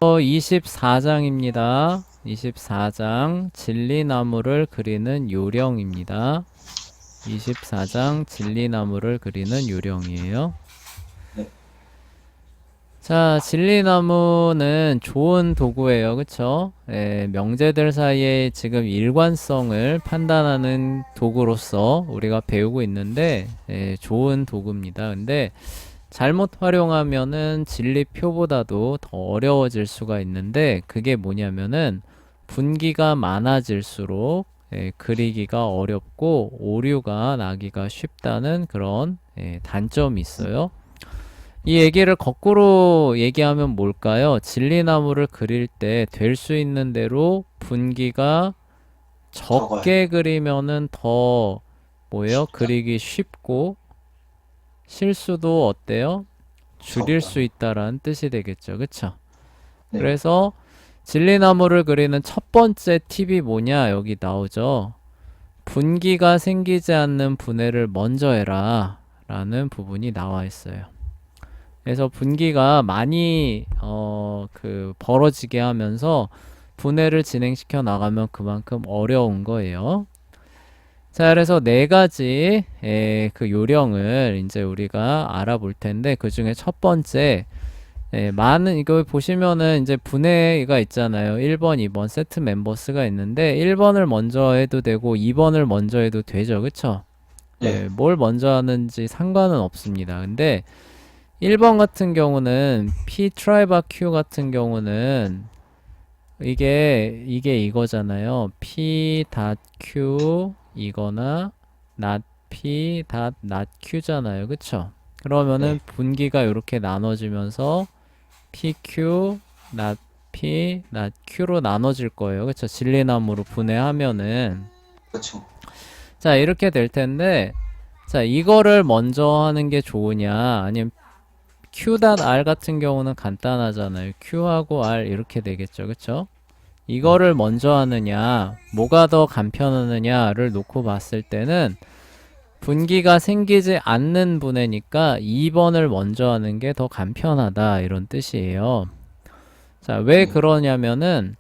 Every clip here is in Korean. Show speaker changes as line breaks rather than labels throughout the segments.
24장입니다. 24장 진리나무를 그리는 요령입니다. 24장 진리나무를 그리는 요령이에요.
네.
자, 진리나무는 좋은 도구예요. 그쵸? 명제들 사이에 지금 일관성을 판단하는 도구로서 우리가 배우고 있는데, 좋은 도구입니다. 근데 잘못 활용하면은 진리표보다도 더 어려워질 수가 있는데, 그게 뭐냐면은 분기가 많아질수록 그리기가 어렵고 오류가 나기가 쉽다는 그런 단점이 있어요. 이 얘기를 거꾸로 얘기하면 뭘까요? 진리나무를 그릴 때 될 수 있는 대로 분기가
적어요.
적게 그리면은 더 뭐예요?
쉽다.
그리기 쉽고 실수도 어때요? 줄일
적다.
수 있다라는 뜻이 되겠죠. 그쵸?
네.
그래서 진리나무를 그리는 첫 번째 팁이 뭐냐? 여기 나오죠. 분기가 생기지 않는 분해를 먼저 해라 라는 부분이 나와 있어요. 그래서 분기가 많이 벌어지게 하면서 분해를 진행시켜 나가면 그만큼 어려운 거예요. 자, 그래서 네 가지 그 요령을 이제 우리가 알아볼 텐데 그 중에 첫 번째 많은 이거 보시면은 이제 분해가 있잖아요. 1번, 2번 세트 멤버스가 있는데 1번을 먼저 해도 되고 2번을 먼저 해도 되죠. 그쵸?
네.
뭘 먼저 하는지 상관은 없습니다. 근데 1번 같은 경우는 P 트라이바 Q 같은 경우는 이게 이거잖아요. P 닷 Q 이거나 not P 닷 not Q잖아요. 그쵸? 그러면은
네.
분기가 이렇게 나눠지면서 PQ not P not Q로 나눠질 거예요. 그쵸? 진리나무로 분해하면은
그렇죠.
자 이렇게 될 텐데 자 이거를 먼저 하는 게 좋으냐 아니면 Q.R 같은 경우는 간단하잖아요. Q하고 R 이렇게 되겠죠. 그쵸?
네.
이거를 먼저 하느냐, 뭐가 더 간편하느냐를 놓고 봤을 때는 분기가 생기지 않는 분해니까 2번을 먼저 하는 게 더 간편하다. 이런 뜻이에요. 자, 왜
네.
그러냐면은,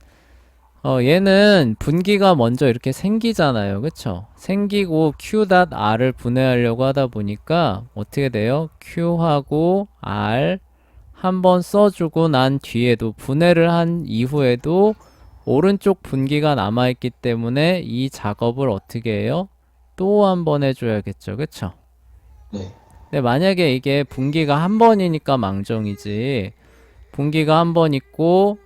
얘는 분기가 먼저 이렇게 생기잖아요. 그쵸? 생기고 Q.R을 분해하려고 하다 보니까 어떻게 돼요? Q하고 R 한 번 써주고 난 뒤에도 분해를 한 이후에도 오른쪽 분기가 남아있기 때문에 이 작업을 어떻게 해요? 또 한 번 해줘야겠죠. 그쵸?
네.
근데 만약에 이게 분기가 한 번이니까 망정이지 분기가 한 번 있고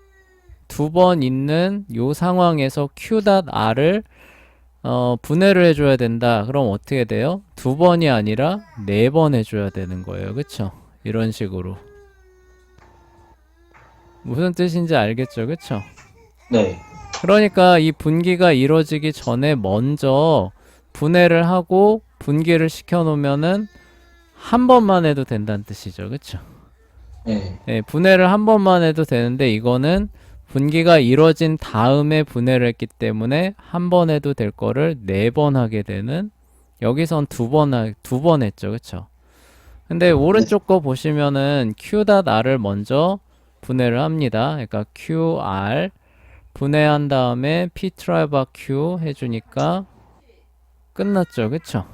두 번 있는 요 상황에서 Q.R을 분해를 해줘야 된다. 그럼 어떻게 돼요? 두 번이 아니라 네 번 해줘야 되는 거예요. 그쵸? 이런 식으로. 무슨 뜻인지 알겠죠? 그쵸?
네.
그러니까 이 분기가 이루어지기 전에 먼저 분해를 하고 분기를 시켜 놓으면은 한 번만 해도 된다는 뜻이죠. 그쵸?
네.
분해를 한 번만 해도 되는데 이거는 분기가 이루어진 다음에 분해를 했기 때문에 한 번 해도 될 거를 네 번 하게 되는 여기선 두 번 했죠. 그쵸? 근데
네.
오른쪽 거 보시면은 Q.R을 먼저 분해를 합니다. 그러니까 QR 분해한 다음에 P 트라이바 Q 해주니까 끝났죠. 그쵸?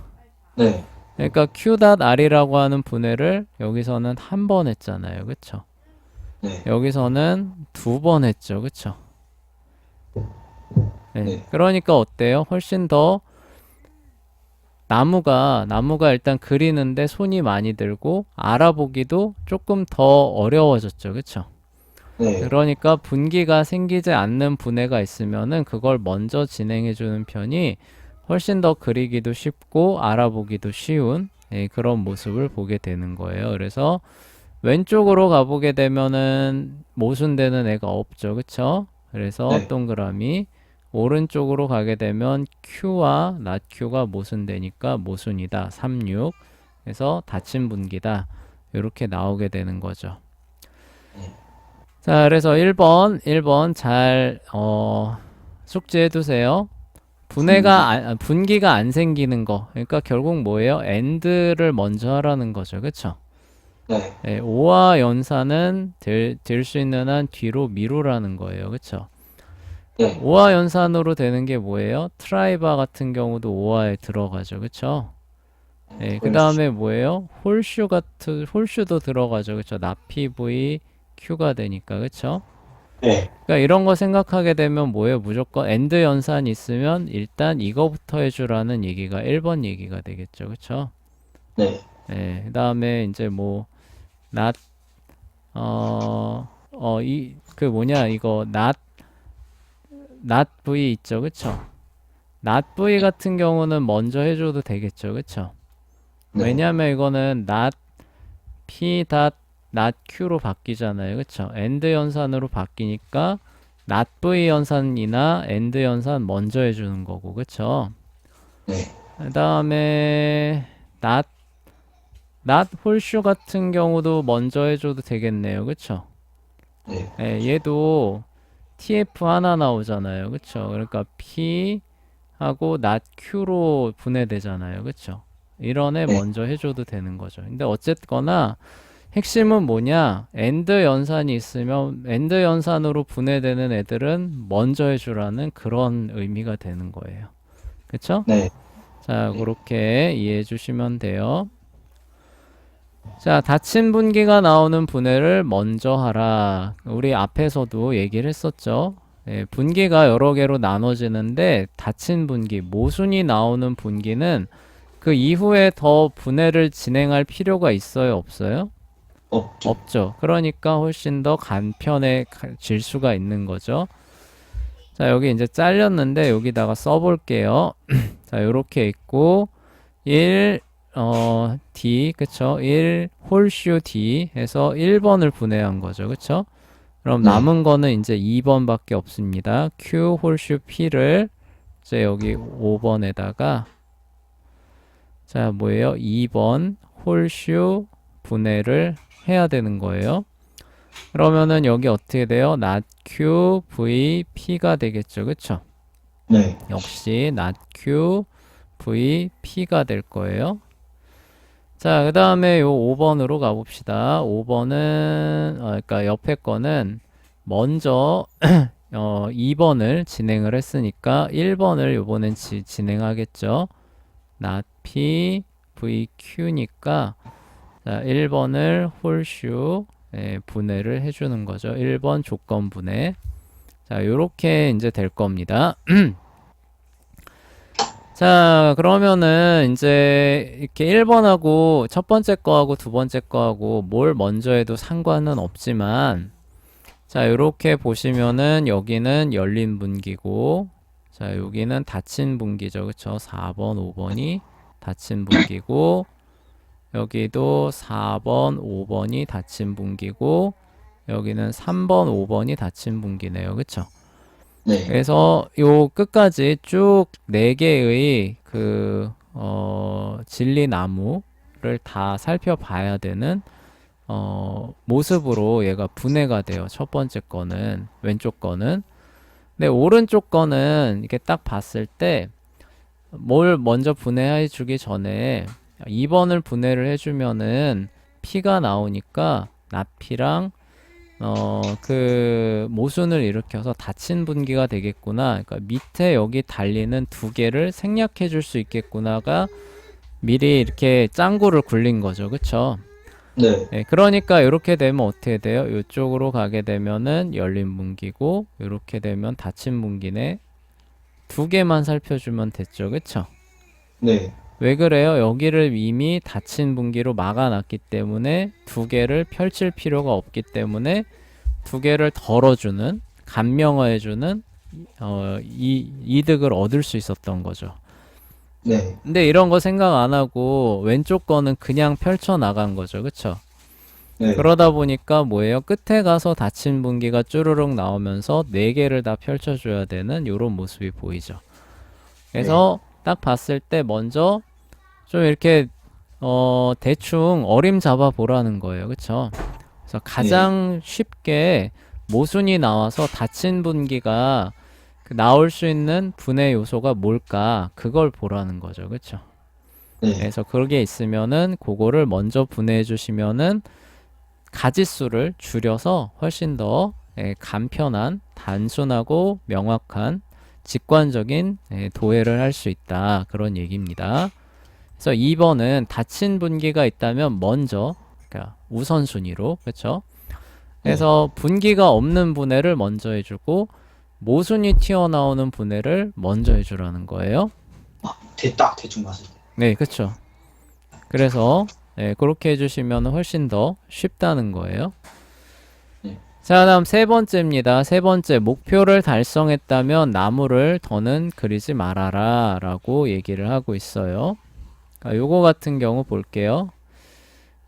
네.
그러니까 Q.R이라고 하는 분해를 여기서는 한 번 했잖아요. 그쵸?
네.
여기서는 두 번 했죠. 그쵸? 네.
네.
그러니까 어때요? 훨씬 더 나무가 일단 그리는데 손이 많이 들고 알아보기도 조금 더 어려워졌죠. 그쵸?
네.
그러니까 분기가 생기지 않는 분해가 있으면은 그걸 먼저 진행해 주는 편이 훨씬 더 그리기도 쉽고 알아보기도 쉬운 그런 모습을 보게 되는 거예요. 그래서 왼쪽으로 가보게 되면은 모순되는 애가 없죠. 그쵸? 그래서
네.
동그라미 오른쪽으로 가게 되면 Q와 not Q가 모순되니까 모순이다. 36. 그래서 닫힌 분기다. 이렇게 나오게 되는 거죠.
네.
자, 그래서 1번 잘 숙지해 두세요.
분기.
분기가 안 생기는 거. 그러니까 결국 뭐예요? end를 먼저 하라는 거죠. 그쵸?
네.
예, 오와 연산은 될 수 있는 한 뒤로 미루라는 거예요. 그쵸?
네.
오와 연산으로 되는 게 뭐예요? 트라이바 같은 경우도 오와에 들어가죠. 그쵸? 예, 그
그렇죠.
다음에 뭐예요? 홀슈도 들어가죠. 그쵸? 나피 V Q가 되니까. 그쵸?
네.
그러니까 이런 거 생각하게 되면 뭐예요? 무조건 엔드 연산 있으면 일단 이거부터 해주라는 얘기가 1번 얘기가 되겠죠. 그쵸?
네.
예, 그 다음에 이제 뭐, not, 이거, not V 있죠. 그쵸? not V 같은 경우는 먼저 해줘도 되겠죠. 그쵸?
네.
왜냐면 이거는 not P dot not Q로 바뀌잖아요. 그쵸? end 연산으로 바뀌니까 not V 연산이나 end 연산 먼저 해주는 거고. 그쵸?
네.
그 다음에 not 홀슈 같은 경우도 먼저 해줘도 되겠네요. 그쵸?
네.
예, 얘도 TF 하나 나오잖아요. 그쵸? 그러니까 P 하고 not Q로 분해되잖아요. 그쵸? 이런 애
네.
먼저 해줘도 되는 거죠. 근데 어쨌거나 핵심은 뭐냐? 엔드 연산이 있으면 엔드 연산으로 분해되는 애들은 먼저 해주라는 그런 의미가 되는 거예요. 그쵸?
네.
자,
네.
그렇게 이해해 주시면 돼요. 자, 닫힌 분기가 나오는 분해를 먼저 하라. 우리 앞에서도 얘기를 했었죠. 예, 분기가 여러 개로 나눠지는데 닫힌 분기, 모순이 나오는 분기는 그 이후에 더 분해를 진행할 필요가 있어요, 없어요?
없죠.
없죠. 그러니까 훨씬 더 간편해질 수가 있는 거죠. 자, 여기 이제 잘렸는데 여기다가 써볼게요. 자, 요렇게 있고 1 D, 그쵸? 1 홀슈 D 해서 1번을 분해한 거죠. 그쵸? 그럼
네.
남은 거는 이제 2번밖에 없습니다. Q 홀슈 P를 이제 여기 5번에다가 자, 뭐예요? 2번 홀슈 분해를 해야 되는 거예요. 그러면은 여기 어떻게 돼요? not Q, V, P가 되겠죠. 그쵸?
네.
역시 not Q, V, P가 될 거예요. 자, 그 다음에 요 5번으로 가봅시다. 5번은, 그러니까 옆에 거는 먼저 2번을 진행을 했으니까 1번을 요번엔 진행하겠죠. not P, V, Q니까 자, 1번을 홀슈 분해를 해주는 거죠. 1번 조건 분해. 자, 요렇게 이제 될 겁니다. 자, 그러면은 이제 이렇게 1번하고 첫 번째 거하고 두 번째 거하고 뭘 먼저 해도 상관은 없지만 자, 요렇게 보시면은 여기는 열린 분기고 자, 여기는 닫힌 분기죠. 그쵸? 4번, 5번이 닫힌 분기고 여기도 4번, 5번이 닫힌 분기고 여기는 3번, 5번이 닫힌 분기네요. 그쵸?
네.
그래서 요 끝까지 쭉 4개의 진리나무를 다 살펴봐야 되는 모습으로 얘가 분해가 돼요. 첫 번째 거는 왼쪽 거는. 근데 오른쪽 거는 이렇게 딱 봤을 때 뭘 먼저 분해해 주기 전에 2번을 분해를 해주면은 P가 나오니까 나피랑 그 모순을 일으켜서 닫힌 분기가 되겠구나. 그러니까 밑에 여기 달리는 두 개를 생략해 줄 수 있겠구나가 미리 이렇게 짱구를 굴린 거죠. 그쵸?
네.
네, 그러니까 이렇게 되면 어떻게 돼요? 이쪽으로 가게 되면은 열린 분기고 이렇게 되면 닫힌 분기네. 두 개만 살펴주면 됐죠. 그쵸?
네.
왜 그래요? 여기를 이미 닫힌 분기로 막아놨기 때문에 두 개를 펼칠 필요가 없기 때문에 두 개를 덜어주는 감명화해주는 이득을 얻을 수 있었던 거죠.
네.
근데 이런 거 생각 안 하고 왼쪽 거는 그냥 펼쳐 나간 거죠. 그쵸?
네.
그러다 보니까 뭐예요? 끝에 가서 닫힌 분기가 쭈르륵 나오면서 네 개를 다 펼쳐줘야 되는 이런 모습이 보이죠. 그래서 딱 봤을 때 먼저 좀 이렇게 대충 어림 잡아 보라는 거예요. 그쵸? 그래서 가장 쉽게 모순이 나와서 닫힌 분기가 나올 수 있는 분해 요소가 뭘까? 그걸 보라는 거죠. 그쵸?
네.
그래서 그게 있으면은 그거를 먼저 분해해 주시면은 가지수를 줄여서 훨씬 더 간편한, 단순하고 명확한, 직관적인 도해를 할 수 있다. 그런 얘기입니다. 그래서 2번은 닫힌 분기가 있다면 먼저, 그러니까 우선순위로, 그렇죠?
네.
그래서 분기가 없는 분해를 먼저 해주고 모순이 튀어나오는 분해를 먼저 해주라는 거예요.
딱 대충 봤을 때.
네, 그렇죠. 그래서 그렇게 해주시면 훨씬 더 쉽다는 거예요.
네.
자, 다음 세 번째입니다. 세 번째, 목표를 달성했다면 나무를 더는 그리지 말아라 라고 얘기를 하고 있어요. 그러니까 요거 같은 경우 볼게요.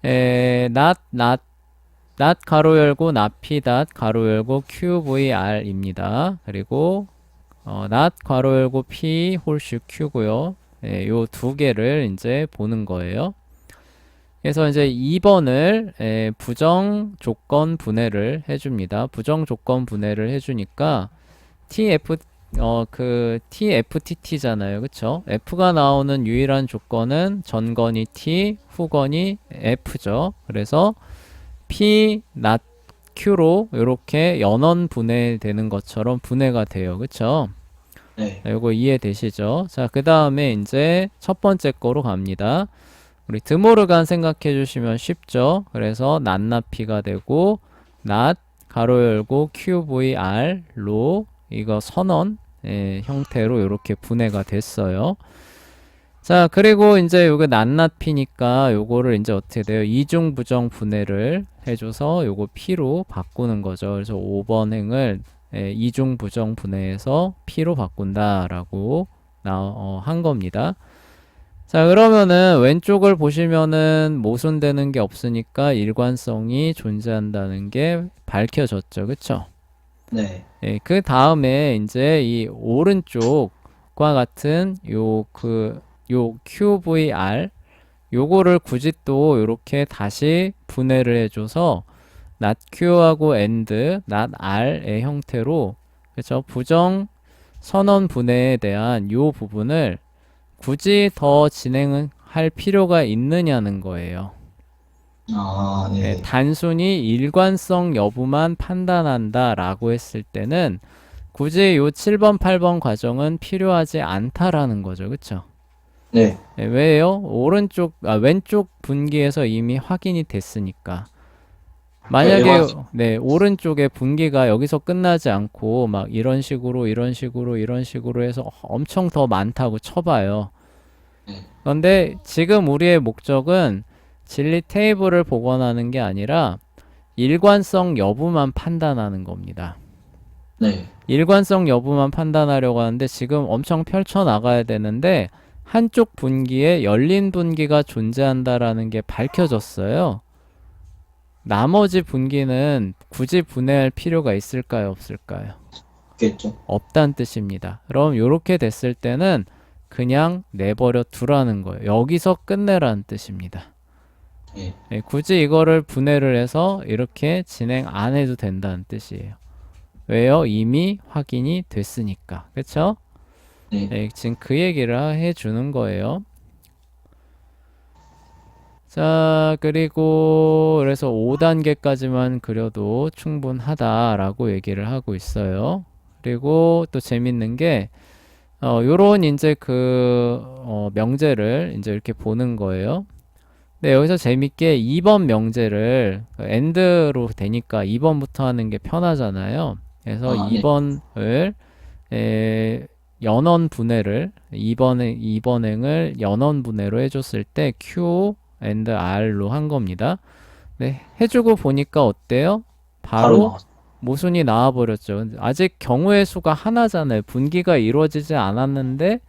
not 가로 열고 not 가로 열고 QVR입니다. 그리고 not 괄호 열고 P 홀수 Q고요. 요 두 개를 이제 보는 거예요. 그래서 이제 2번을 부정 조건 분해를 해줍니다. 부정 조건 분해를 해주니까 TFTT잖아요. 그쵸? F가 나오는 유일한 조건은 전건이 T, 후건이 F죠. 그래서 P, not Q로 이렇게 연원 분해되는 것처럼 분해가 돼요. 그쵸?
네.
자, 요거 이해되시죠? 자, 그 다음에 이제 첫 번째 거로 갑니다. 우리 드모르간 생각해 주시면 쉽죠? 그래서 낱낱피가 되고 not 가로 열고 QVR로 이거 선언 형태로 이렇게 분해가 됐어요. 자, 그리고 이제 요게 낱낱피니까 요거를 이제 어떻게 돼요? 이중 부정 분해를 해줘서 요거 P로 바꾸는 거죠. 그래서 5번 행을 이중 부정 분해해서 P로 바꾼다라고 한 겁니다. 자, 그러면은 왼쪽을 보시면은 모순되는 게 없으니까 일관성이 존재한다는 게 밝혀졌죠. 그쵸?
네.
그 다음에 이제 이 오른쪽과 같은 요 QVR 요거를 굳이 또 이렇게 다시 분해를 해줘서 not Q하고 and not R의 형태로 그렇죠? 부정 선언 분해에 대한 요 부분을 굳이 더 진행할 필요가 있느냐는 거예요.
네.
단순히 일관성 여부만 판단한다 라고 했을 때는 굳이 요 7번, 8번 과정은 필요하지 않다라는 거죠. 그쵸?
네.
왜요? 왼쪽 분기에서 이미 확인이 됐으니까. 만약에 오른쪽에 분기가 여기서 끝나지 않고 막 이런 식으로 해서 엄청 더 많다고 쳐봐요.
네.
그런데 지금 우리의 목적은 진리 테이블을 복원하는 게 아니라 일관성 여부만 판단하는 겁니다.
네.
일관성 여부만 판단하려고 하는데 지금 엄청 펼쳐 나가야 되는데 한쪽 분기에 열린 분기가 존재한다라는 게 밝혀졌어요. 나머지 분기는 굳이 분해할 필요가 있을까요, 없을까요?
없겠죠.
없다는 뜻입니다. 그럼 이렇게 됐을 때는 그냥 내버려 두라는 거예요. 여기서 끝내라는 뜻입니다.
네.
굳이 이거를 분해를 해서 이렇게 진행 안 해도 된다는 뜻이에요. 왜요? 이미 확인이 됐으니까. 그쵸?
네.
지금 그 얘기를 해주는 거예요. 자, 그리고 그래서 5단계까지만 그려도 충분하다라고 얘기를 하고 있어요. 그리고 또 재밌는 게 요런 이제 명제를 이제 이렇게 보는 거예요. 근데 여기서 재밌게 2번 명제를 end로 되니까 2번부터 하는 게 편하잖아요. 그래서
네.
2번을 연원 분해를 2번 행을 연원 분해로 해줬을 때 Q and R로 한 겁니다. 네, 해주고 보니까 어때요? 바로
나왔어.
모순이 나와버렸죠. 아직 경우의 수가 하나잖아요. 분기가 이루어지지 않았는데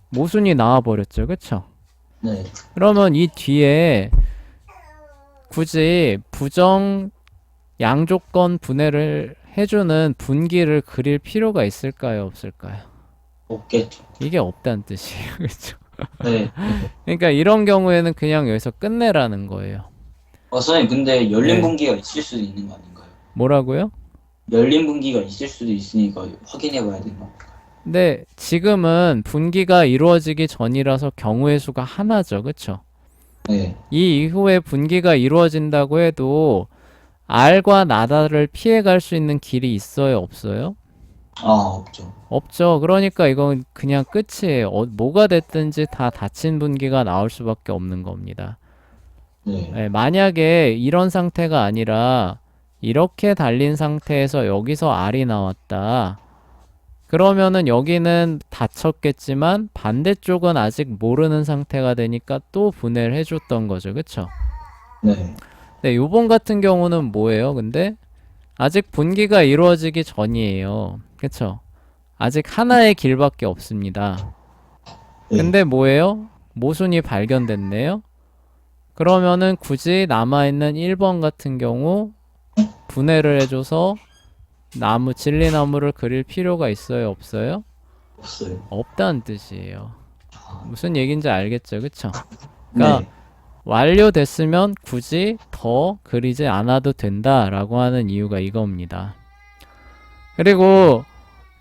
모순이 나와버렸죠. 그쵸?
네.
그러면 이 뒤에 굳이 부정 양조건 분해를 해주는 분기를 그릴 필요가 있을까요? 없을까요?
없겠죠.
이게 없다는 뜻이에요. 그렇죠?
네.
그러니까 이런 경우에는 그냥 여기서 끝내라는 거예요.
선생님, 근데 열린
네.
분기가 있을 수도 있는 거 아닌가요?
뭐라고요?
열린 분기가 있을 수도 있으니까 확인해 봐야 되는 거.
근데 지금은 분기가 이루어지기 전이라서 경우의 수가 하나죠. 그쵸?
네.
이 이후에 분기가 이루어진다고 해도 R과 나다를 피해갈 수 있는 길이 있어요? 없어요?
아, 없죠.
없죠. 그러니까 이건 그냥 끝이에요. 뭐가 됐든지 다 닫힌 분기가 나올 수밖에 없는 겁니다.
네.
예, 만약에 이런 상태가 아니라 이렇게 달린 상태에서 여기서 R이 나왔다. 그러면은 여기는 닫혔겠지만 반대쪽은 아직 모르는 상태가 되니까 또 분해를 해줬던 거죠. 그쵸?
네.
네, 요번 같은 경우는 뭐예요? 근데 아직 분기가 이루어지기 전이에요. 그쵸? 아직 하나의 길밖에 없습니다.
네.
근데 뭐예요? 모순이 발견됐네요. 그러면은 굳이 남아있는 1번 같은 경우 분해를 해줘서 진리나무를 그릴 필요가 있어요? 없어요?
없어요.
없다는 뜻이에요.
아,
무슨 얘기인지 알겠죠? 그쵸? 그러니까
네.
완료됐으면 굳이 더 그리지 않아도 된다라고 하는 이유가 이겁니다. 그리고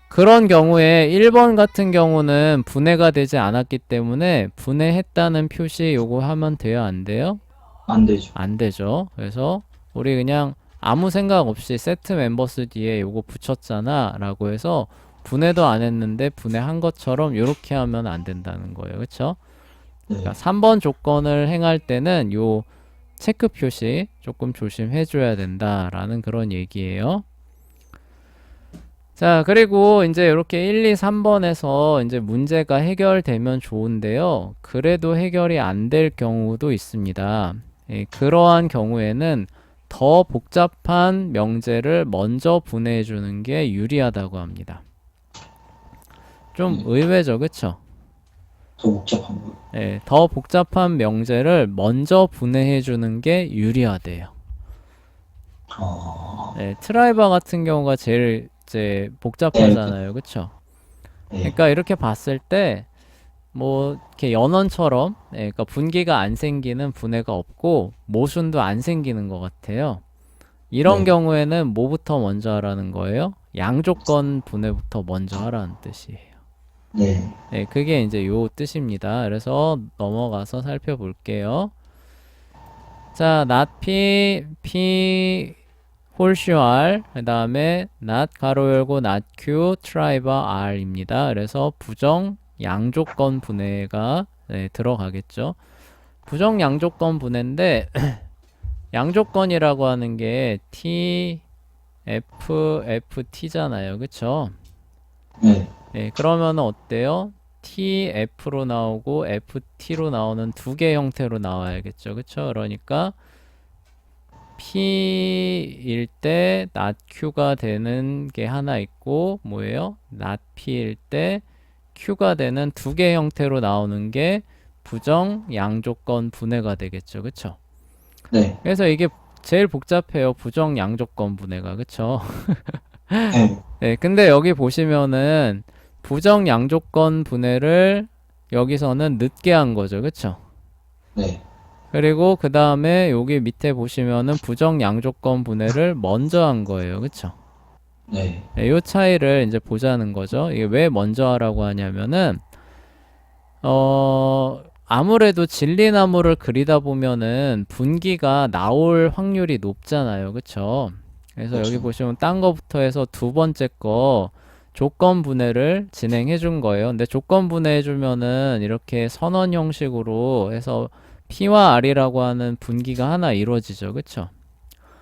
그런 경우에 1번 같은 경우는 분해가 되지 않았기 때문에 분해했다는 표시 요거 하면 돼요? 안 돼요?
안 되죠.
안 되죠. 그래서 우리 그냥 아무 생각 없이 세트 멤버스 뒤에 요거 붙였잖아 라고 해서 분해도 안 했는데 분해한 것처럼 요렇게 하면 안 된다는 거예요. 그쵸?
네.
그러니까 3번 조건을 행할 때는 요 체크 표시 조금 조심해 줘야 된다라는 그런 얘기예요. 자, 그리고 이제 이렇게 1, 2, 3번에서 이제 문제가 해결되면 좋은데요. 그래도 해결이 안 될 경우도 있습니다. 예, 그러한 경우에는 더 복잡한 명제를 먼저 분해해 주는 게 유리하다고 합니다. 좀
네.
의외죠, 그쵸?
더 복잡한 거.
예, 더 복잡한 명제를 먼저 분해해 주는 게 유리하대요.
아,
예, 트라이버 같은 경우가 제일 이제 복잡하잖아요, 그쵸?
네.
그러니까 이렇게 봤을 때 뭐 이렇게 연원처럼 그러니까 분기가 안 생기는 분해가 없고 모순도 안 생기는 것 같아요. 이런
네.
경우에는 뭐부터 먼저 하라는 거예요? 양조건 분해부터 먼저 하라는 뜻이에요.
네.
네, 그게 이제 요 뜻입니다. 그래서 넘어가서 살펴볼게요. 자, not p, p 홀슈 r, 그 다음에 not 가로 열고 not q, 트라이버 r입니다. 그래서 부정 양조건 분해가 들어가겠죠. 부정 양조건 분해인데 양조건이라고 하는 게 t, f, ft잖아요. 그쵸?
네.
네, 그러면 어때요? tf로 나오고 ft로 나오는 두 개 형태로 나와야겠죠. 그쵸? 그러니까 p일 때 not q가 되는 게 하나 있고 뭐예요? not p일 때 q가 되는 두 개 형태로 나오는 게 부정 양조건 분해가 되겠죠. 그쵸?
네.
그래서 이게 제일 복잡해요. 부정 양조건 분해가. 그쵸?
네.
네, 근데 여기 보시면은 부정 양조건 분해를 여기서는 늦게 한 거죠. 그쵸?
네.
그리고 그 다음에 여기 밑에 보시면은 부정 양조건 분해를 먼저 한 거예요. 그쵸?
네.
네, 요 차이를 이제 보자는 거죠. 이게 왜 먼저 하라고 하냐면은 아무래도 진리나무를 그리다 보면은 분기가 나올 확률이 높잖아요. 그쵸? 그래서 여기
그렇죠.
보시면 딴 거부터 해서 두 번째 거 조건 분해를 진행해 준 거예요. 근데 조건 분해해 주면은 이렇게 선언 형식으로 해서 P와 R이라고 하는 분기가 하나 이루어지죠. 그쵸?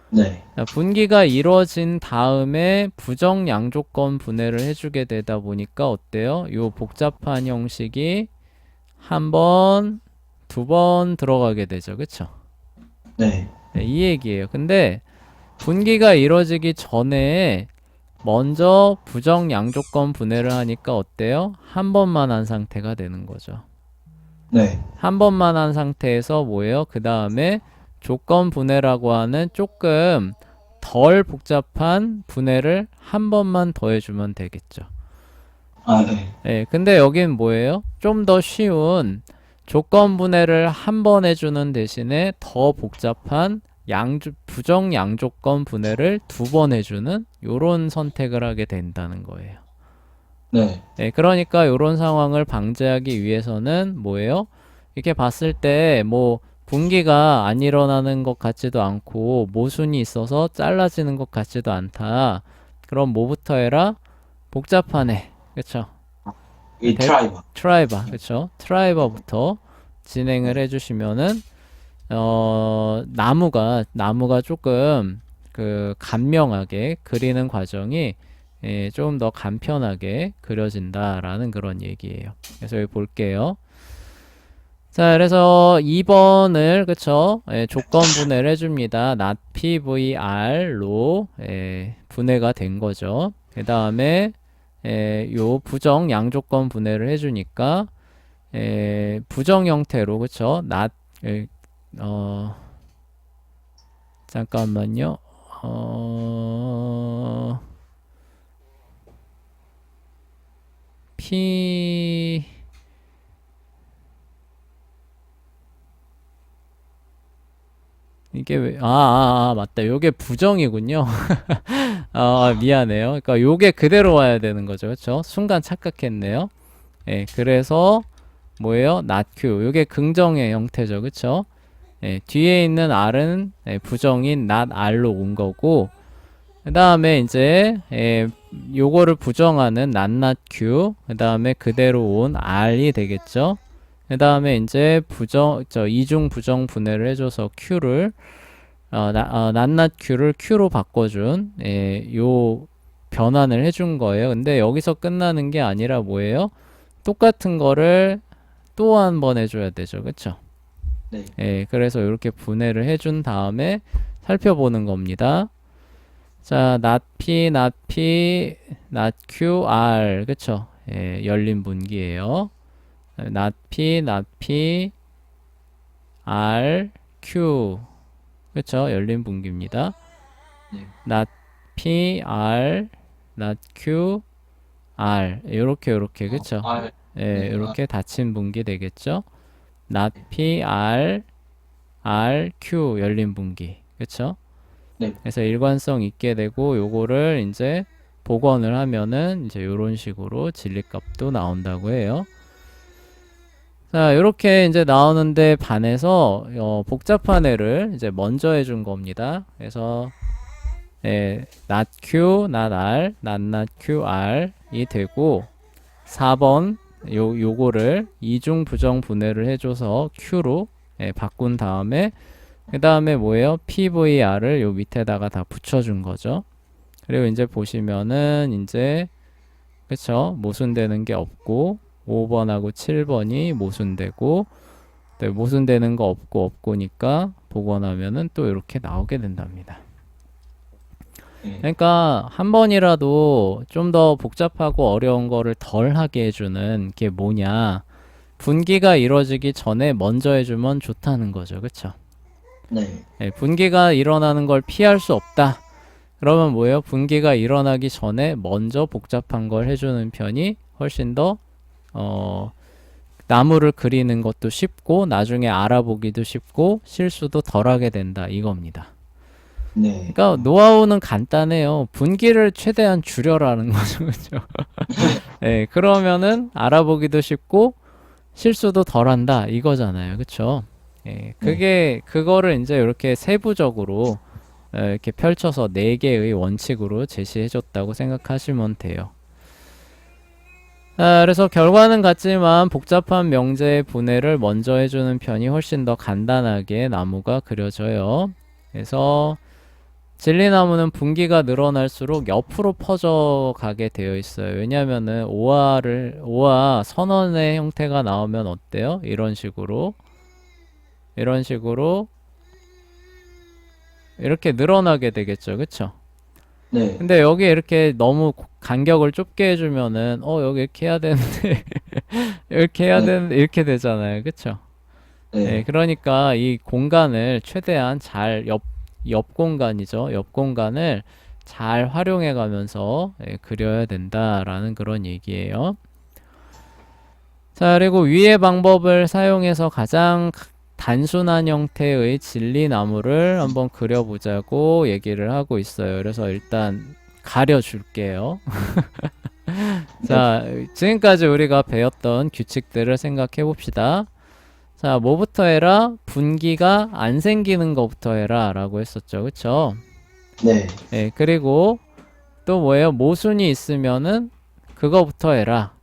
네.
자, 분기가 이루어진 다음에 부정 양조건 분해를 해주게 되다 보니까 어때요? 요 복잡한 형식이 한 번, 두 번 들어가게 되죠. 그쵸?
네.
네, 이 얘기예요. 근데 분기가 이루어지기 전에 먼저 부정 양조건 분해를 하니까 어때요? 한 번만 한 상태가 되는 거죠.
네.
한 번만 한 상태에서 뭐예요? 그 다음에 조건 분해라고 하는 조금 덜 복잡한 분해를 한 번만 더 해주면 되겠죠.
아, 네.
네, 근데 여긴 뭐예요? 좀 더 쉬운 조건 분해를 한 번 해주는 대신에 더 복잡한 부정 양조건 분해를 두 번 해주는 요런 선택을 하게 된다는 거예요.
네.
네, 그러니까 이런 상황을 방지하기 위해서는 뭐예요? 이렇게 봤을 때 뭐 분기가 안 일어나는 것 같지도 않고 모순이 있어서 잘라지는 것 같지도 않다. 그럼 뭐부터 해라? 복잡하네. 그쵸?
이 트라이버.
트라이버. 그쵸? 트라이버부터 진행을
네.
해주시면은 나무가 조금 그 간명하게 그리는 과정이 좀 더 간편하게 그려진다라는 그런 얘기예요. 그래서 여기 볼게요. 자, 그래서 2번을 그쵸? 조건 분해를 해줍니다. not PVR로 분해가 된 거죠. 그 다음에 요 부정 양조건 분해를 해주니까 부정 형태로 그쵸? not 어, 잠깐만요. P 이게 왜 맞다. 요게 부정이군요. 미안해요. 그러니까 요게 그대로 와야 되는 거죠. 그쵸? 순간 착각했네요. 예, 그래서 뭐예요? not Q. 요게 긍정의 형태죠. 그쵸? 예, 뒤에 있는 R은 부정인 not R로 온 거고, 그 다음에 이제 요거를 부정하는 not Q, 그 다음에 그대로 온 R이 되겠죠. 그 다음에 이제 이중 부정 분해를 해줘서 Q를 not Q를 Q로 바꿔준 요 변환을 해준 거예요. 근데 여기서 끝나는 게 아니라 뭐예요? 똑같은 거를 또 한 번 해줘야 되죠. 그쵸?
네.
그래서 이렇게 분해를 해준 다음에 살펴보는 겁니다. 자, not P, not P, not Q, R. 그쵸? 열린 분기예요. not P, not P, R, Q. 그쵸? 열린 분기입니다.
네.
not P, R, not Q, R. 요렇게. 그쵸?
R. 네.
요렇게 닫힌 분기 되겠죠? not P, R, R, Q. 열린 분기. 그쵸?
네.
그래서 일관성 있게 되고 요거를 이제 복원을 하면은 이제 요런 식으로 진리값도 나온다고 해요. 자, 요렇게 이제 나오는데 반해서 복잡한 애를 이제 먼저 해준 겁니다. 그래서 not Q, not R, not Q, R이 되고 4번 요거를 이중 부정 분해를 해줘서 Q로 바꾼 다음에 그 다음에 뭐예요? PVR을 요 밑에다가 다 붙여준 거죠. 그리고 이제 보시면은 이제 그쵸? 모순되는 게 없고 5번하고 7번이 모순되고 네, 모순되는 거 없고니까 복원하면은 또 이렇게 나오게 된답니다.
네.
그러니까 한 번이라도 좀 더 복잡하고 어려운 거를 덜 하게 해주는 게 뭐냐? 분기가 이루어지기 전에 먼저 해주면 좋다는 거죠. 그쵸?
네.
분기가 일어나는 걸 피할 수 없다. 그러면 뭐예요? 분기가 일어나기 전에 먼저 복잡한 걸 해주는 편이 훨씬 더 나무를 그리는 것도 쉽고 나중에 알아보기도 쉽고 실수도 덜하게 된다 이겁니다.
네.
그러니까 노하우는 간단해요. 분기를 최대한 줄여라는 거죠. 그죠? 네, 그러면은 알아보기도 쉽고 실수도 덜한다 이거잖아요. 그쵸? 그거를 이제 이렇게 세부적으로 이렇게 펼쳐서 4개의 원칙으로 제시해줬다고 생각하시면 돼요. 그래서 결과는 같지만 복잡한 명제의 분해를 먼저 해주는 편이 훨씬 더 간단하게 나무가 그려져요. 그래서 진리나무는 분기가 늘어날수록 옆으로 퍼져 가게 되어 있어요. 왜냐면은 오화 선원의 형태가 나오면 어때요? 이런 식으로 이렇게 늘어나게 되겠죠. 그쵸?
네.
근데 여기 이렇게 너무 간격을 좁게 해주면은 여기 이렇게 해야 되는데 이렇게 해야
네.
되는데 이렇게 되잖아요. 그쵸?
네.
그러니까 이 공간을 최대한 잘 옆 공간이죠. 옆 공간을 잘 활용해 가면서 그려야 된다라는 그런 얘기예요. 자, 그리고 위의 방법을 사용해서 가장 단순한 형태의 진리나무를 한번 그려보자고 얘기를 하고 있어요. 그래서 일단 가려줄게요. 자, 지금까지 우리가 배웠던 규칙들을 생각해 봅시다. 자, 뭐부터 해라? 분기가 안 생기는 것부터 해라 라고 했었죠. 그쵸?
네.
예, 그리고 또 뭐예요? 모순이 있으면은 그거부터 해라.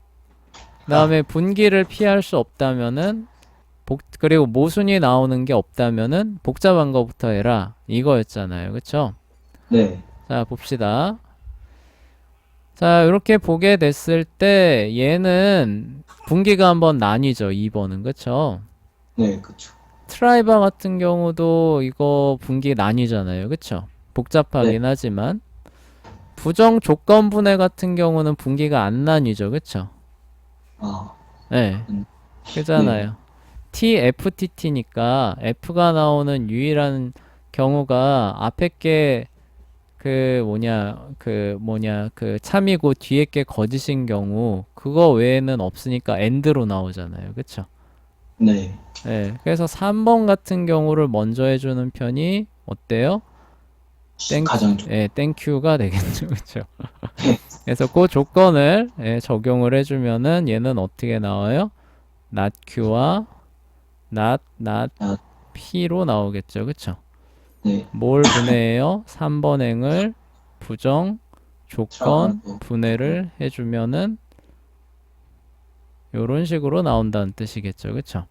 그 다음에 분기를 피할 수 없다면은 그리고 모순이 나오는 게 없다면은 복잡한 거부터 해라. 이거였잖아요. 그쵸?
네.
자, 봅시다. 자, 이렇게 보게 됐을 때 얘는 분기가 한번 나뉘죠. 2번은. 그쵸?
네. 그쵸.
트라이바 같은 경우도 이거 분기 나뉘잖아요. 그쵸? 복잡하긴
네.
하지만 부정 조건 분해 같은 경우는 분기가 안 나뉘죠. 그쵸?
아,
네.
네.
그잖아요. TFTT니까 F가 나오는 유일한 경우가 앞에 게 그 참이고 뒤에 게 거짓인 경우 그거 외에는 없으니까 AND로 나오잖아요. 그쵸?
네.
네. 그래서 3번 같은 경우를 먼저 해주는 편이 어때요?
가장 좋.
땡큐가 되겠죠. 그쵸? 그래서 그 조건을 적용을 해주면은 얘는 어떻게 나와요? not q와 not
아,
p로 나오겠죠. 그쵸?
네.
뭘 분해해요? 3번 행을 부정 조건
트라이브.
분해를 해주면은 요런 식으로 나온다는 뜻이겠죠. 그쵸?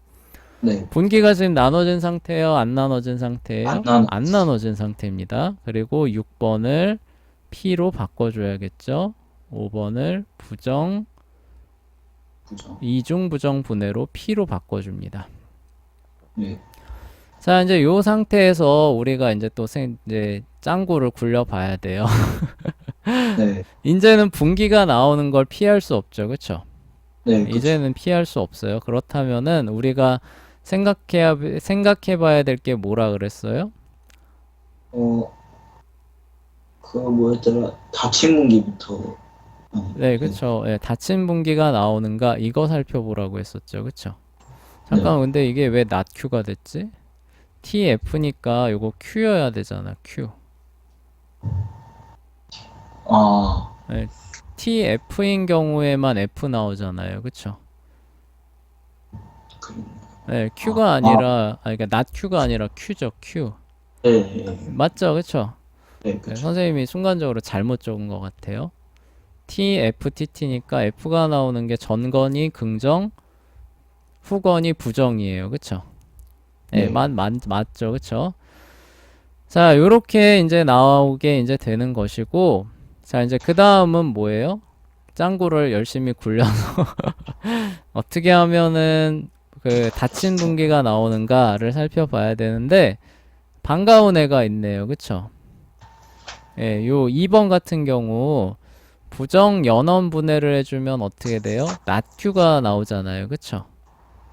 네.
분기가 지금 나눠진 상태예요? 안 나눠진 상태예요?
안 나눠.
안 나눠진 상태입니다. 그리고 6번을 p로 바꿔줘야겠죠. 5번을 부정
그죠.
이중 부정 분해로 p로 바꿔줍니다.
네.
자, 이제 요 상태에서 우리가 이제 또 이제 짱구를 굴려 봐야 돼요.
네.
이제는 분기가 나오는 걸 피할 수 없죠. 그쵸?
네. 그쵸.
이제는 피할 수 없어요. 그렇다면은 우리가 생각해 봐야 될 게 뭐라 그랬어요?
어, 그 뭐였더라? 닫힌 문기부터.
네, 그쵸. 예, 닫힌 분기가 나오는가 이거 살펴보라고 했었죠. 그쵸?
네.
잠깐 근데 이게 왜 not q가 됐지? tf니까 요거 q여야 되잖아. q.
아,
네, tf인 경우에만 f 나오잖아요. 그쵸?
그럼.
네, q가 아니라 그러니까 not q가 아니라 q죠. q.
네. 네.
맞죠? 그쵸?
네.
네,
그쵸.
선생님이 순간적으로 잘못 적은 것 같아요. tft니까 f가 나오는 게 전건이 긍정, 후건이 부정이에요. 그쵸? 네,
네.
맞죠. 그쵸? 자, 요렇게 이제 나오게 이제 되는 것이고, 자, 이제 그 다음은 뭐예요? 짱구를 열심히 굴려서 어떻게 하면은 그 닫힌 분기가 나오는가를 살펴봐야 되는데, 반가운 애가 있네요. 그쵸? 예, 요 2번 같은 경우, 부정 연원 분해를 해주면 어떻게 돼요? not q가 나오잖아요. 그쵸?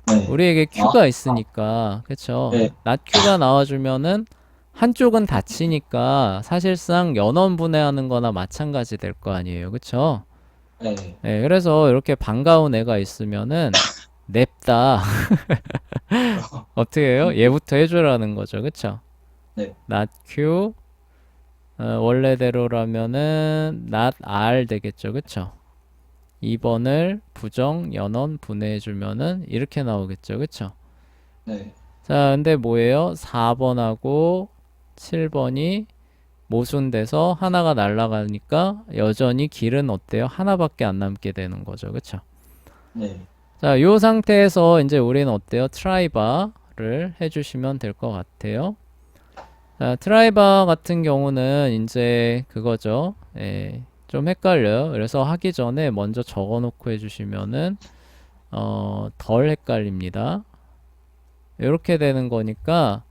네.
우리에게 q가 있으니까, 그쵸?
네.
not q가 나와주면은 한쪽은 닫히니까 사실상 연원 분해하는 거나 마찬가지 될 거 아니에요. 그쵸?
네.
네, 그래서 이렇게 반가운 애가 있으면은 냅다 어떻게 해요? 얘부터 해주라는 거죠. 그쵸?
네.
not q 원래대로라면은 not r 되겠죠. 그쵸? 2번을 부정 연원 분해해주면은 이렇게 나오겠죠. 그쵸?
네.
자, 근데 뭐예요? 4번하고 7번이 모순돼서 하나가 날아가니까 여전히 길은 어때요? 하나밖에 안 남게 되는 거죠. 그쵸?
네.
자, 요 상태에서 이제 우리는 어때요? 트라이바를 해주시면 될 것 같아요. 자, 트라이바 같은 경우는 이제 그거죠. 예, 좀 헷갈려요. 그래서 하기 전에 먼저 적어 놓고 해주시면은 덜 헷갈립니다. 이렇게 되는 거니까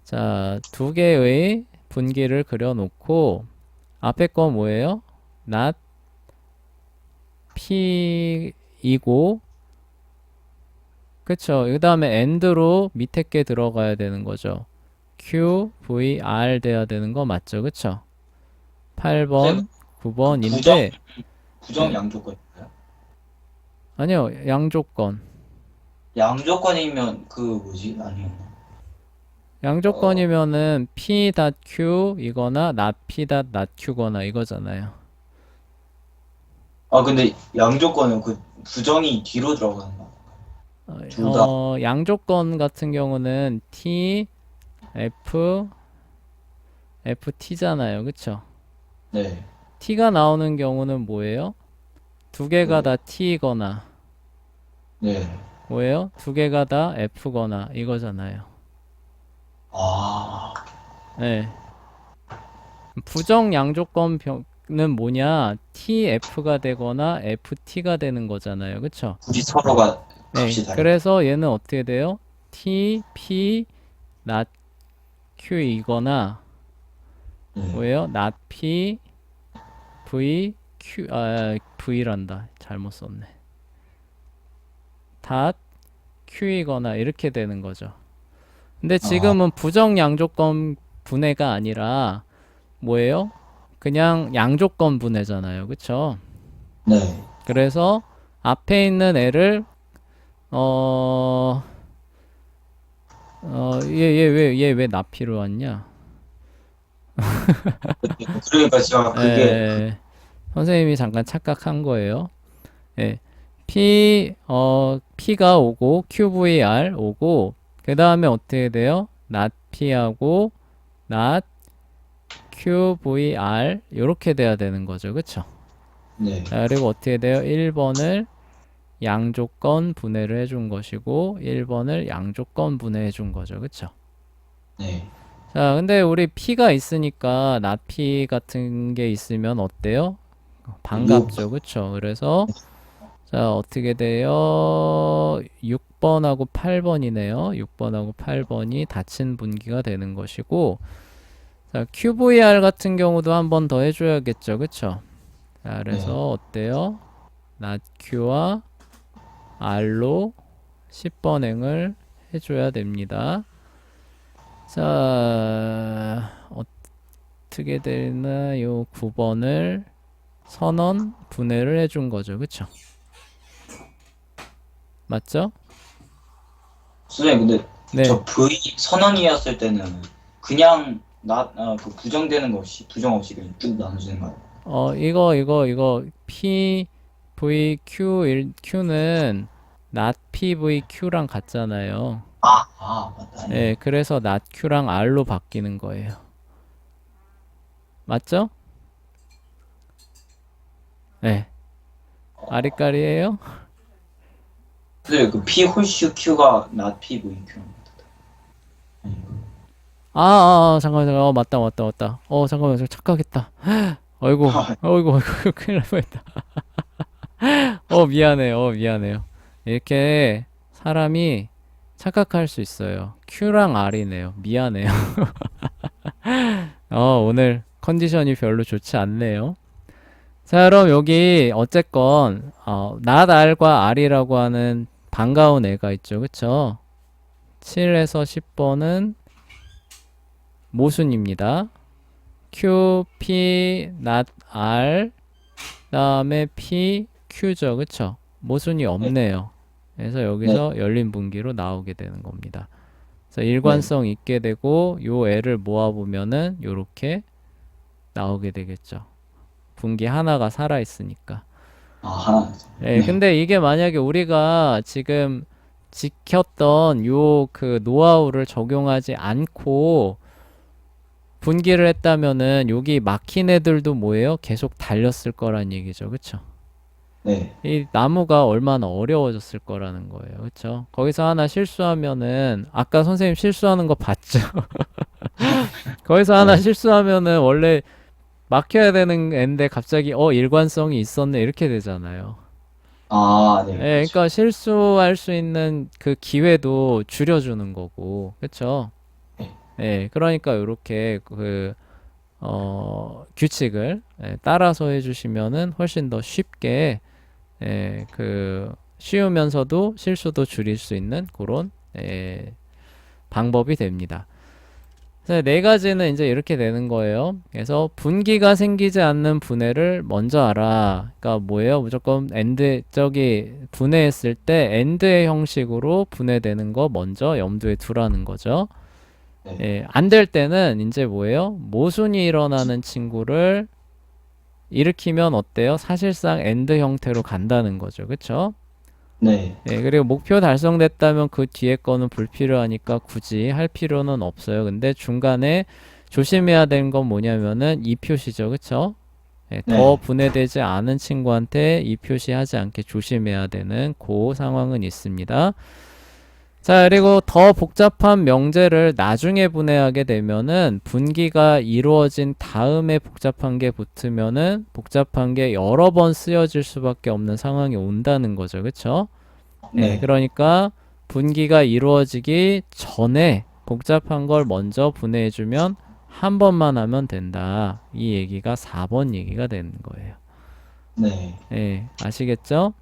자, 두 개의 분기를 그려 놓고 앞에 거 뭐예요? not p이고 그쵸? 그 다음에 and로 밑에 게 들어가야 되는 거죠. q, v, r 돼야 되는 거 맞죠? 그쵸? 8번,
부정,
9번인데
부정 양조건인가요?
아니요, 양조건.
양조건이면 그 뭐지? 아니었나?
양조건이면은 p.q 이거나 not p.not q거나 이거잖아요.
아, 근데 양조건은 그 부정이 뒤로 들어가는 거. 둘 다.
양조건 같은 경우는 T, F, FT잖아요. 그쵸?
네.
T가 나오는 경우는 뭐예요? 두 개가
네.
다 T이거나
네.
뭐예요? 두 개가 다 F거나 이거잖아요.
아,
네. 부정 양조건은 뭐냐? TF가 되거나 FT가 되는 거잖아요. 그쵸?
굳이 서로가
네.
값이 다를 때.
그래서 얘는 어떻게 돼요? T, P, not Q이거나
네.
뭐예요? not P, V, Q, V란다. 잘못 썼네. dot Q이거나 이렇게 되는 거죠. 근데
아,
지금은 부정 양조건 분해가 아니라 뭐예요? 그냥 양조건 분해잖아요. 그쵸?
네.
그래서 앞에 있는 애를 어, 얘 왜 나피로 왔냐?
그러니까 제가 그게
에, 선생님이 잠깐 착각한 거예요. 예. P가 오고, QVR 오고, 그 다음에 어떻게 돼요? not P하고, not QVR, 요렇게 돼야 되는 거죠. 그쵸?
네.
자, 그리고 어떻게 돼요? 1번을 양조건 분해를 해준 것이고, 1번을 양조건 분해해 준 거죠. 그쵸?
네.
자, 근데 우리 P가 있으니까, not P 같은 게 있으면 어때요?
육.
반갑죠. 그쵸? 그래서, 자, 어떻게 돼요? 6번하고 8번이네요. 6번하고 8번이 닫힌 분기가 되는 것이고, 자, QVR 같은 경우도 한 번 더 해줘야겠죠. 그쵸? 자,
네.
그래서 어때요? not Q와 R로 10번행을 해줘야 됩니다. 자, 어떻게 되나요? 9번을 선언 분해를 해준 거죠. 그쵸? 맞죠?
선생님, 근데
네.
저 V 선언이었을 때는 그냥 그 부정되는 거 없이, 부정 없이 그냥 쭉 나눠지는 거예요.
이거 P, V, Q는 not PVQ랑 같잖아요.
맞다.
예,
아니네.
그래서 not Q랑 R로 바뀌는 거예요. 맞죠? 네. 아리까리예요?
근데 그 P 홀수 Q가 not P V Q. 아닌가?
잠깐만. 맞다. 잠깐만, 저 착각했다. 어이구, 어이구, 큰일 날 뻔했다. 미안해요. 이렇게 사람이 착각할 수 있어요. Q랑 R이네요. 미안해요. 오늘 컨디션이 별로 좋지 않네요. 자, 그럼 여기 어쨌건 not R과 R이라고 하는 반가운 애가 있죠. 그쵸? 7에서 10번은 모순입니다. Q, P, not R, 다음에 P, Q죠. 그쵸? 모순이
네.
없네요. 그래서
네.
여기서 열린 분기로 나오게 되는 겁니다. 그래서
네.
일관성 있게 되고 요 애를 모아보면은 요렇게 나오게 되겠죠. 분기 하나가 살아있으니까.
하나.
예,
네.
근데 이게 만약에 우리가 지금 지켰던 요 그 노하우를 적용하지 않고 분기를 했다면은 여기 막힌 애들도 뭐예요? 계속 달렸을 거란 얘기죠. 그쵸?
네.
이 나무가 얼마나 어려워졌을 거라는 거예요. 그쵸? 거기서 하나 실수하면은 아까 선생님 실수하는 거 봤죠? 거기서 하나
네.
실수하면은 원래 막혀야 되는 앤데 갑자기 일관성이 있었네 이렇게 되잖아요.
네.
예,
그렇죠.
그러니까 실수할 수 있는 그 기회도 줄여주는 거고, 그쵸?
네.
예, 그러니까 이렇게 규칙을 따라서 해주시면은 훨씬 더 쉽게, 쉬우면서도 실수도 줄일 수 있는 그런, 방법이 됩니다. 그래서 네 가지는 이제 이렇게 되는 거예요. 그래서 분기가 생기지 않는 분해를 먼저 알아. 그러니까 뭐예요? 무조건 저기 분해했을 때 엔드의 형식으로 분해되는 거 먼저 염두에 두라는 거죠.
네.
안 될 때는 이제 뭐예요? 모순이 일어나는 친구를 일으키면 어때요? 사실상 AND 형태로 간다는 거죠. 그쵸?
네.
예, 그리고 목표 달성됐다면 그 뒤에 거는 불필요하니까 굳이 할 필요는 없어요. 근데 중간에 조심해야 되는 건 뭐냐면은 이 표시죠. 그쵸? 예, 더
네.
분해되지 않은 친구한테 이 표시하지 않게 조심해야 되는 그 상황은 있습니다. 자, 그리고 더 복잡한 명제를 나중에 분해하게 되면은 분기가 이루어진 다음에 복잡한 게 붙으면은 복잡한 게 여러 번 쓰여질 수밖에 없는 상황이 온다는 거죠. 그쵸? 예,
네.
그러니까 분기가 이루어지기 전에 복잡한 걸 먼저 분해해주면 한 번만 하면 된다. 이 얘기가 4번 얘기가 되는 거예요.
네.
예, 아시겠죠?